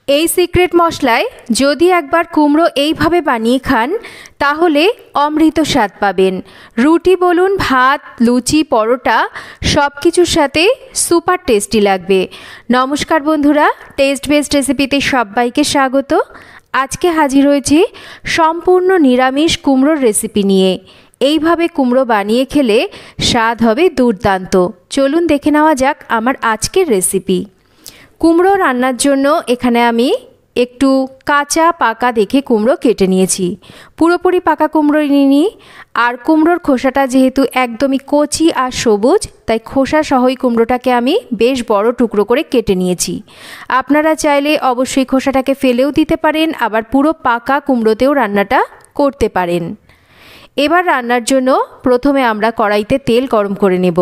এই সিক্রেট মশলায় যদি একবার কুমড়ো এইভাবে বানিয়ে খান তাহলে অমৃত স্বাদ পাবেন। রুটি বলুন, ভাত, লুচি, পরোটা সব কিছুর সাথে সুপার টেস্টি লাগবে। নমস্কার বন্ধুরা, টেস্ট বেস্ট রেসিপিতে সবাইকে স্বাগত। আজকে হাজির হয়েছি সম্পূর্ণ নিরামিষ কুমড়োর রেসিপি নিয়ে। এইভাবে কুমড়ো বানিয়ে খেলে স্বাদ হবে দুর্দান্ত। চলুন দেখে নেওয়া যাক আমার আজকের রেসিপি। কুমড়ো রান্নার জন্য এখানে আমি একটু কাঁচা পাকা দেখে কুমড়ো কেটে নিয়েছি। পুরোপুরি পাকা কুমড়ো নিইনি, আর কুমড়োর খোসাটা যেহেতু একদমই কচি আর সবুজ, তাই খোসা সহই কুমড়োটাকে আমি বেশ বড় টুকরো করে কেটে নিয়েছি। আপনারা চাইলে অবশ্যই খোসাটাকে ফেলেও দিতে পারেন, আবার পুরো পাকা কুমড়োতেও রান্নাটা করতে পারেন। এবার রান্নার জন্য প্রথমে আমরা কড়াইতে তেল গরম করে নেব।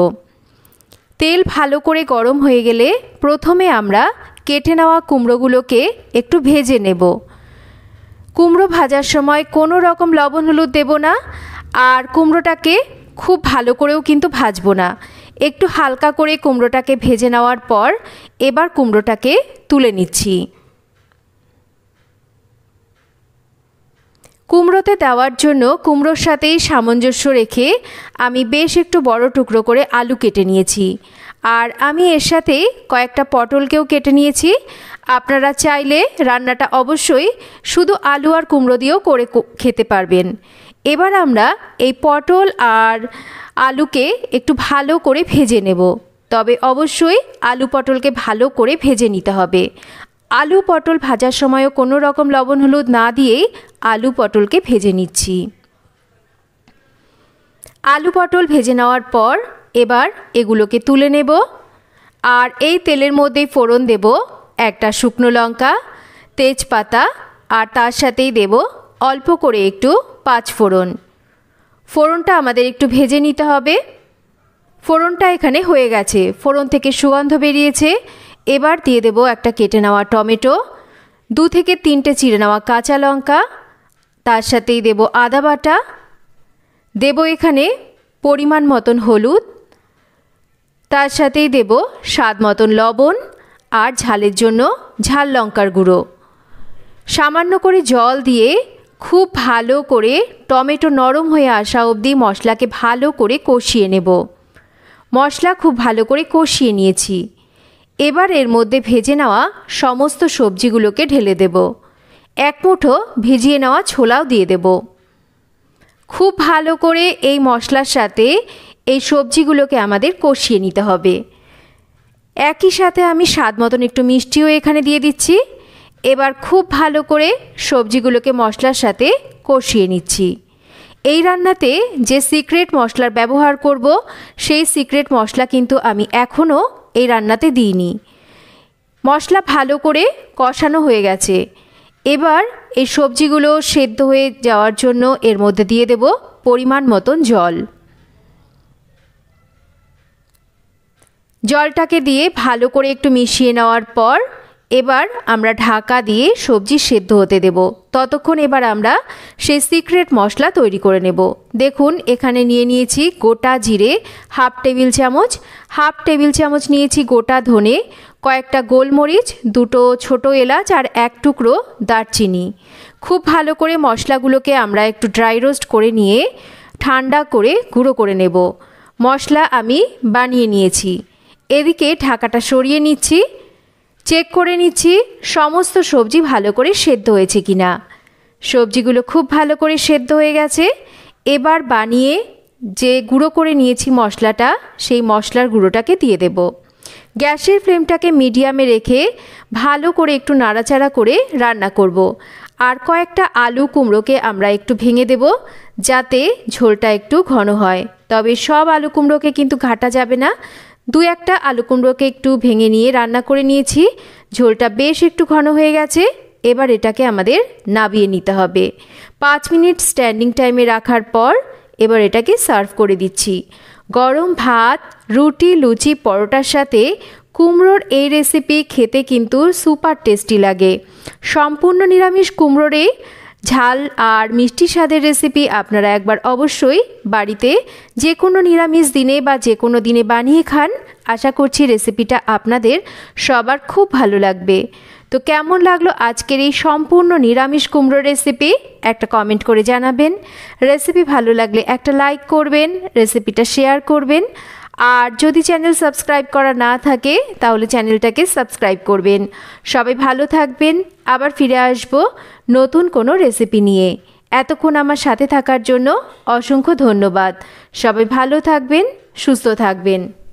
তেল ভালো করে গরম হয়ে গেলে প্রথমে আমরা কেটে নেওয়া কুমড়োগুলোকে একটু ভেজে নেব। কুমড়ো ভাজার সময় কোনো রকম লবণ হলুদ দেব না, আর কুমড়োটাকে খুব ভালো করেও কিন্তু ভাজবো না। একটু হালকা করে কুমড়োটাকে ভেজে নেওয়ার পর এবার কুমড়োটাকে তুলে নিচ্ছি। কুমড়োতে দেওয়ার জন্য কুমড়োর সাথেই সামঞ্জস্য রেখে আমি বেশ একটু বড় টুকরো করে আলু কেটে নিয়েছি, আর আমি এর সাথে কয়েকটা পটলকেও কেটে নিয়েছি। আপনারা চাইলে রান্নাটা অবশ্যই শুধু আলু আর কুমড়ো দিয়েও করে খেতে পারবেন। এবার আমরা এই পটল আর আলুকে একটু ভালো করে ভেজে নেব, তবে অবশ্যই আলু পটলকে ভালো করে ভেজে নিতে হবে। আলু পটল ভাজার সময়ও কোনো রকম লবণ হলুদ না দিয়েই আলু পটলকে ভেজে নিচ্ছি। আলু পটল ভেজে নেওয়ার পর এবার এগুলোকে তুলে নেব, আর এই তেলের মধ্যেই ফোড়ন দেব একটা শুকনো লঙ্কা, তেজপাতা, আর তার সাথেই দেব অল্প করে একটু পাঁচফোড়ন। ফোড়নটা আমাদের একটু ভেজে নিতে হবে। ফোড়নটা এখানে হয়ে গেছে, ফোড়ন থেকে সুগন্ধ বেরিয়েছে। এবার দিয়ে দেব একটা কেটে নেওয়া টমেটো, 2 থেকে 3টে চিড়ে নেওয়া কাঁচা লঙ্কা, তার সাথেই দেব আদা বাটা, দেব এখানে পরিমাণ মতন হলুদ, তার সাথেই দেব স্বাদ মতন লবণ, আর ঝালের জন্য ঝাল লঙ্কার গুঁড়ো। সামান্য করে জল দিয়ে খুব ভালো করে টমেটো নরম হয়ে আসা অবধি মশলাকে ভালো করে কষিয়ে নেব। মশলা খুব ভালো করে কষিয়ে নিয়েছি। এবার এর মধ্যে ভেজে নেওয়া সমস্ত সবজিগুলোকে ঢেলে দেব। এক মুঠো ভিজিয়ে নেওয়া ছোলাও দিয়ে দেব। খুব ভালো করে এই মশলার সাথে এই সবজিগুলোকে আমাদের কষিয়ে নিতে হবে। একই সাথে আমি স্বাদ মতন একটু মিষ্টিও এখানে দিয়ে দিচ্ছি। এবার খুব ভালো করে সবজিগুলোকে মশলার সাথে কষিয়ে নিচ্ছি। এই রান্নাতে যে সিক্রেট মশলার ব্যবহার করব, সেই সিক্রেট মশলা কিন্তু আমি এখনও এই রান্নাতে দিইনি। মশলা ভালো করে কষানো হয়ে গেছে। এবার এই সবজিগুলো সেদ্ধ হয়ে যাওয়ার জন্য এর মধ্যে দিয়ে দেব পরিমাণ মতন জল। জলটাকে দিয়ে ভালো করে একটু মিশিয়ে নেওয়ার পর এবার আমরা ঢাকা দিয়ে সবজি সেদ্ধ হতে দেব। ততক্ষণ এবার আমরা সেই সিক্রেট মশলা তৈরি করে নেব। দেখুন এখানে নিয়েছি গোটা জিরে হাফ টেবিল চামচ নিয়েছি গোটা ধনে, কয়েকটা গোলমরিচ, 2টো ছোটো এলাচ, আর 1 টুকরো দারচিনি। খুব ভালো করে মশলাগুলোকে আমরা একটু ড্রাই রোস্ট করে নিয়ে ঠান্ডা করে গুঁড়ো করে নেব। মশলা আমি বানিয়ে নিয়েছি। এদিকে ঢাকাটা সরিয়ে নিচ্ছি, চেক করে নিচ্ছি সমস্ত সবজি ভালো করে সেদ্ধ হয়েছে কিনা। সবজিগুলো খুব ভালো করে সেদ্ধ হয়ে গেছে। এবার বানিয়ে যে গুঁড়ো করে নিয়েছি মশলাটা, সেই মশলার গুঁড়োটাকে দিয়ে দেব। গ্যাসের ফ্লেমটাকে মিডিয়ামে রেখে ভালো করে একটু নাড়াচাড়া করে রান্না করব। আর কয়েকটা আলু কুমড়োকে আমরা একটু ভেঙে দেব, যাতে ঝোলটা একটু ঘন হয়। তবে সব আলু কুমড়োকে কিন্তু ঘাটা যাবে না। 2-1টা আলু কুমড়োকে একটু ভেঙে নিয়ে রান্না করে নিয়েছি। ঝোলটা বেশ একটু ঘন হয়ে গেছে। এবার এটাকে আমাদের নাবিয়ে নিতে হবে। 5 মিনিট স্ট্যান্ডিং টাইমে রাখার পর এবার এটাকে সার্ভ করে দিচ্ছি। গরম ভাত, রুটি, লুচি, পরোটার সাথে কুমড়োর এই রেসিপি খেতে কিন্তু সুপার টেস্টি লাগে। সম্পূর্ণ নিরামিষ কুমড়োর এই ঝাল আর মিষ্টি স্বাদের রেসিপি আপনারা একবার অবশ্যই বাড়িতে যে কোনো নিরামিষ দিনে বা যে কোনো দিনে বানিয়ে খান। আশা করছি রেসিপিটা আপনাদের সবার খুব ভালো লাগবে। তো কেমন লাগলো আজকের এই সম্পূর্ণ নিরামিষ কুমড়ো রেসিপি একটা কমেন্ট করে জানাবেন। রেসিপি ভালো লাগলে একটা লাইক করবেন, রেসিপিটা শেয়ার করবেন। আর যদি চ্যানেল সাবস্ক্রাইব করা না থাকে তাহলে চ্যানেলটাকে সাবস্ক্রাইব করবেন। সবাই ভালো থাকবেন, আবার ফিরে আসব নতুন কোনো রেসিপি নিয়ে। এতক্ষণ আমার সাথে থাকার জন্য অসংখ্য ধন্যবাদ। সবাই ভালো থাকবেন, সুস্থ থাকবেন।